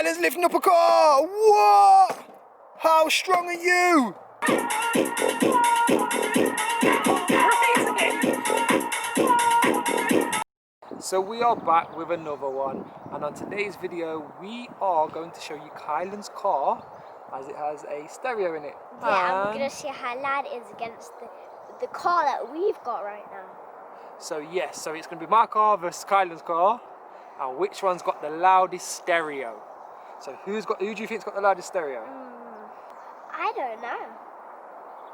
Ky'lens lifting up a car! What? How strong are you? So we are back with another one, and on today's video we are going to show you Ky'lens' car as it has a stereo in it. Yeah, and we're going to see how loud it is against the car that we've got right now. So yes, so it's going to be my car versus Ky'lens' car, and which one's got the loudest stereo? So who do you think's got the loudest stereo? I don't know.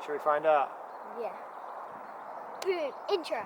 Shall we find out? Yeah. Boom, intro.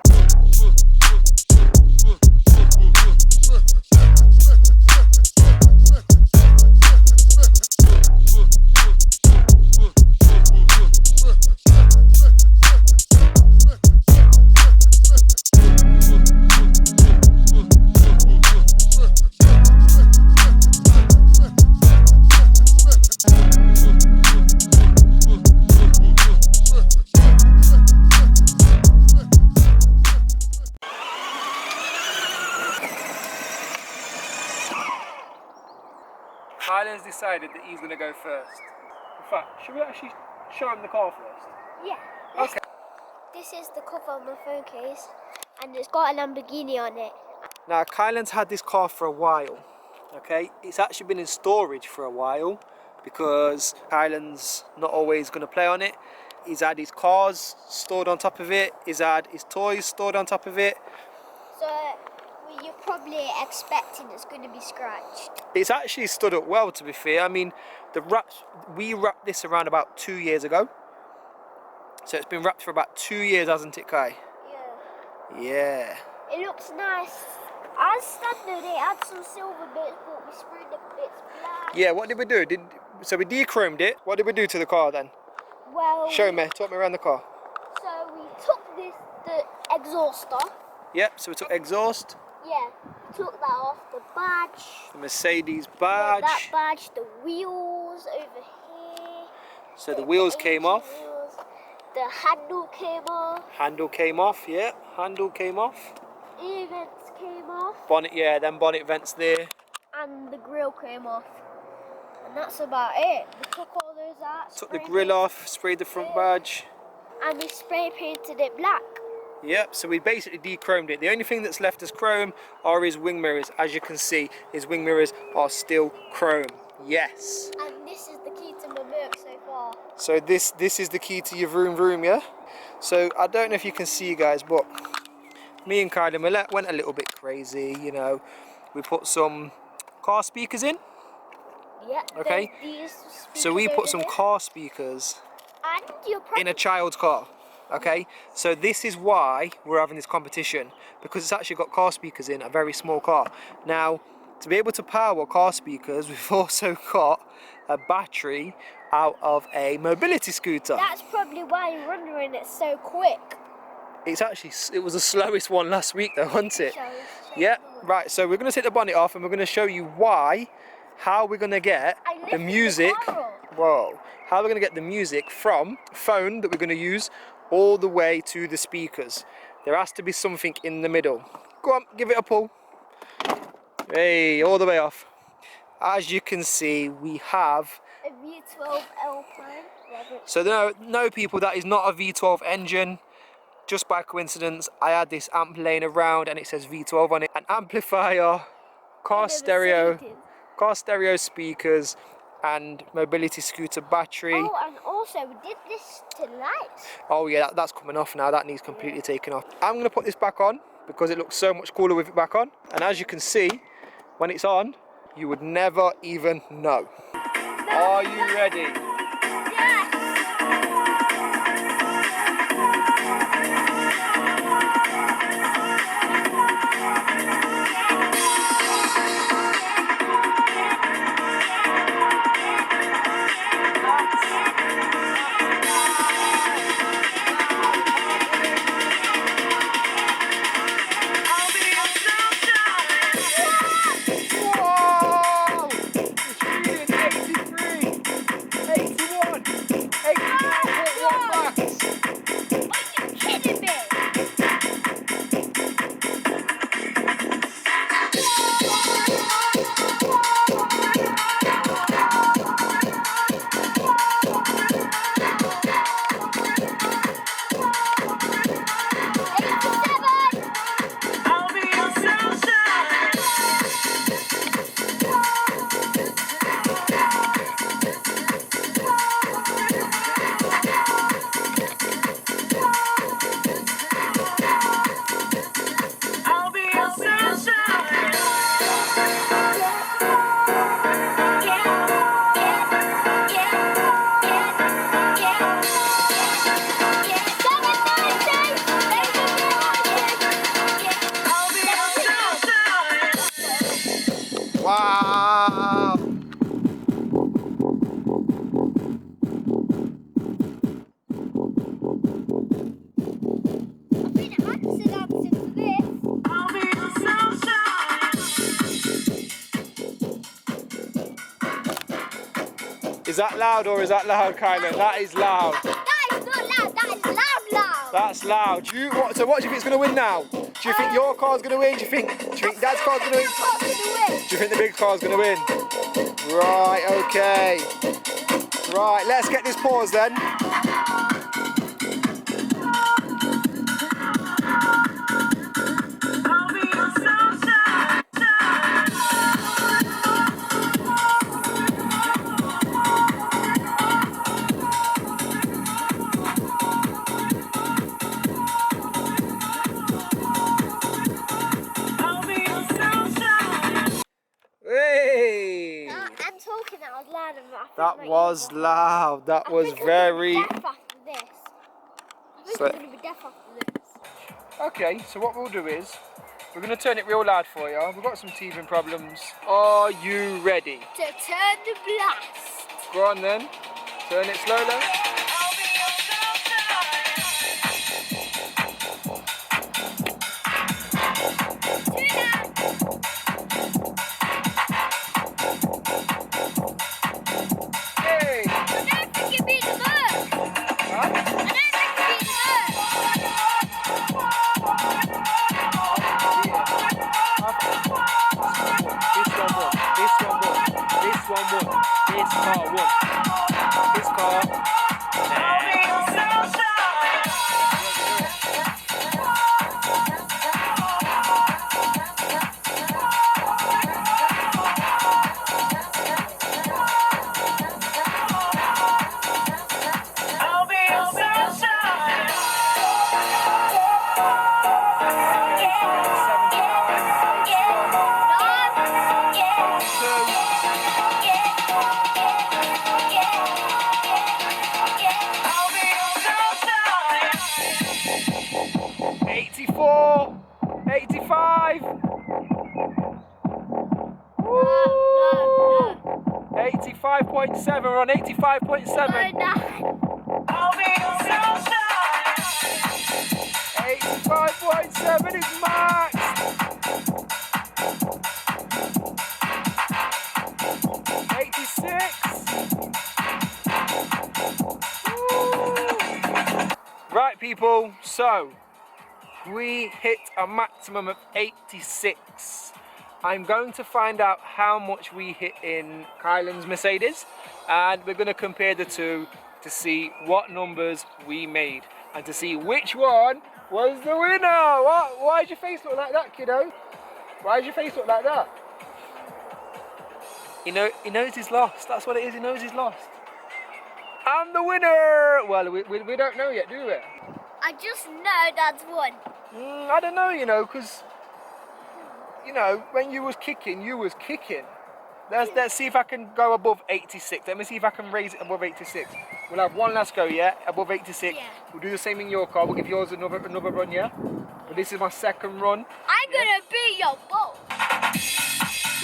Ky'lens decided that he's going to go first. In fact, should we actually show him the car first? Yeah. Okay. This is the cover of my phone case, and it's got a Lamborghini on it. Now, Ky'lens had this car for a while, okay? It's actually been in storage for a while because Ky'lens not always going to play on it. He's had his cars stored on top of it. He's had his toys stored on top of it. So, you're probably expecting it's going to be scratched. It's actually stood up well, to be fair. I mean, we wrapped this around about 2 years ago. So it's been wrapped for about 2 years, hasn't it, Kai? Yeah. Yeah. It looks nice. As standard, it had some silver bits, but we sprayed the bits black. Yeah, what did we do? So we de-chromed it. What did we do to the car then? Well, Show me, talk me around the car. So we took the exhaust off. Yep, so we took exhaust. Yeah, took that off, the badge. The Mercedes badge. Yeah, that badge, the wheels over here. So the wheels came off. Wheels. The handle came off. Handle came off, yeah. Handle came off. Ear vents came off. Bonnet, yeah, then bonnet vents there. And the grill came off. And that's about it. We took all those out. Took the grill off, sprayed the front badge. And we spray painted it black. Yep, so we basically de-chromed it. The only thing that's left as chrome are his wing mirrors. As you can see, his wing mirrors are still chrome. Yes. And this is the key to my Merc so far. So this is the key to your vroom vroom, yeah? So I don't know if you can see, guys, but me and Ky'lens went a little bit crazy, you know. We put some car speakers in. Yeah. Okay. So we put some car speakers in a child's car. Okay, so this is why we're having this competition, because it's actually got car speakers in a very small car. Now, to be able to power car speakers, we've also got a battery out of a mobility scooter. That's probably why you're wondering it's so quick. It was the slowest one last week though, wasn't it? Yeah, right, so we're going to take the bonnet off and we're going to show you how we're going to get the music. Whoa, how we're going to get the music from the phone that we're going to use all the way to the speakers. There has to be something in the middle. Go on, give it a pull. Hey, all the way off. As you can see, we have a V12 Alpine. So no people, that is not a V12 engine. Just by coincidence, I had this amp laying around and it says V12 on it. An amplifier, car stereo speakers, and mobility scooter battery. Oh, and also we did this to lights. Oh yeah, that's coming off now. That needs completely taken off. I'm going to put this back on because it looks so much cooler with it back on. And as you can see, when it's on, you would never even know. Are you ready? Yes! Is that loud or is that loud, Ky'lens? That is loud. That is not loud. That is loud. That's loud. So what do you think is going to win now? Do you think your car's going to win? Do you think Dad's car's going to win? Do you think the big car's going to win? Right, okay. Right, let's get this pause then. Hey! I'm talking out loud. That was loud. That was very. Okay, so what we'll do is we're going to turn it real loud for you. We've got some teething problems. Are you ready? To turn the blast. Go on then. Turn it slowly. Hey! I don't think it beat the Merc. Huh? I don't think it beat the Merc. This car won. This car. No. 85.7, we're on 85.7. 85.7 is max. 86. Right, people, so we hit a maximum of 86. I'm going to find out how much we hit in Ky'lens Mercedes, and we're going to compare the two to see what numbers we made and to see which one was the winner. What? Why does your face look like that, kiddo? Why does your face look like that? He knows he's lost. That's what it is. He knows he's lost. I'm the winner. Well, we don't know yet, do we? I just know Dad's won. I don't know, because when you was kicking, Let's see if I can go above 86. Let me see if I can raise it above 86. We'll have one last go, yeah? Above 86. Yeah. We'll do the same in your car. We'll give yours another run, yeah? But this is my second run. I'm gonna beat your bull.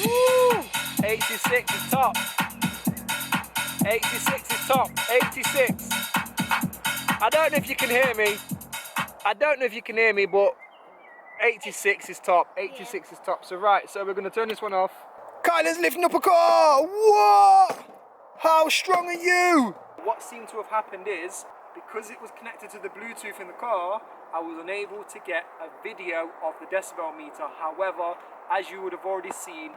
Woo! 86 is top. 86 is top. 86. I don't know if you can hear me. But 86 is top. 86 is top. So right, so we're gonna turn this one off. Ky'lens lifting up a car! What? How strong are you? What seemed to have happened is, because it was connected to the Bluetooth in the car, I was unable to get a video of the decibel meter. However, as you would have already seen,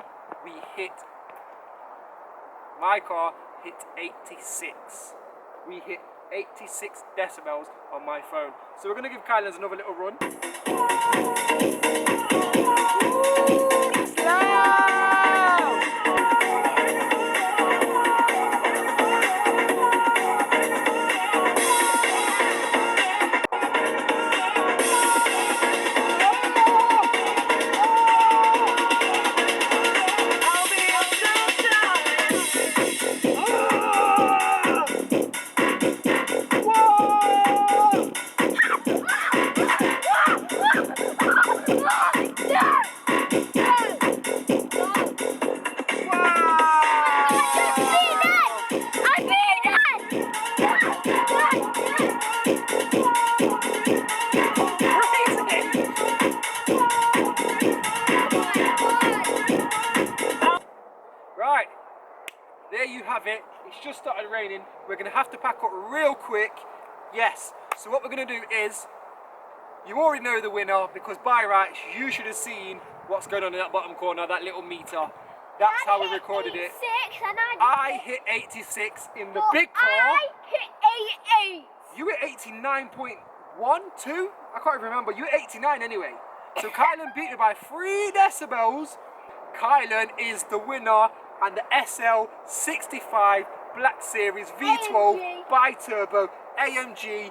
my car hit 86. We hit 86 decibels on my phone. So we're going to give Ky'lens another little run. That's loud! there you have it. It's just started raining. We're going to have to pack up real quick. Yes. So what we're going to do is, you already know the winner, because by rights you should have seen what's going on in that bottom corner, that little meter. That's how we recorded it. I hit 86 in the big car. I hit 88. You hit 89.12? I can't even remember. You hit 89 anyway. So Ky'len beat it by 3 decibels. Ky'len is the winner, and the SL65 Black Series V12 Bi Turbo AMG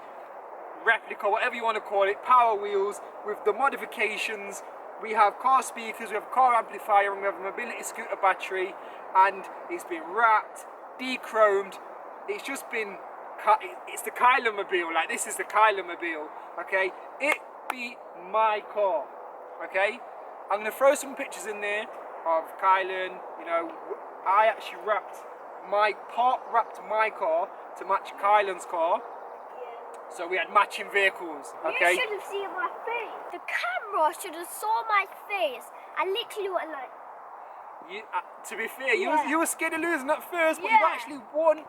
replica, whatever you want to call it, power wheels with the modifications. We have car speakers, we have a car amplifier, and we have a mobility scooter battery, and it's been wrapped, de-chromed. It's just been, it's the Ky'len mobile, like this is the Ky'len mobile, okay? It beat my car, okay? I'm going to throw some pictures in there of Ky'len. You know, I actually wrapped my car to match Ky'len's car. So we had matching vehicles, okay? You should have seen my face. The camera should have saw my face. I literally went like... You, to be fair, you were scared of losing at first, but you actually won.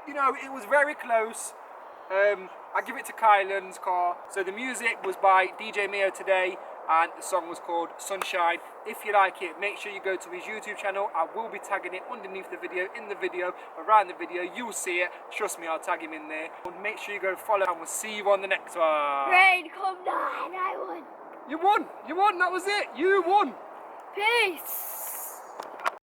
You know, it was very close. I give it to Ky'len's car. So the music was by DJ Mio today, and the song was called Sunshine. If you like it, make sure you go to his YouTube channel. I will be tagging it underneath the video, in the video, around the video. You will see it. Trust me, I'll tag him in there. Make sure you go follow, and we'll see you on the next one. Rain, come down. I won. You won. You won. That was it. You won. Peace.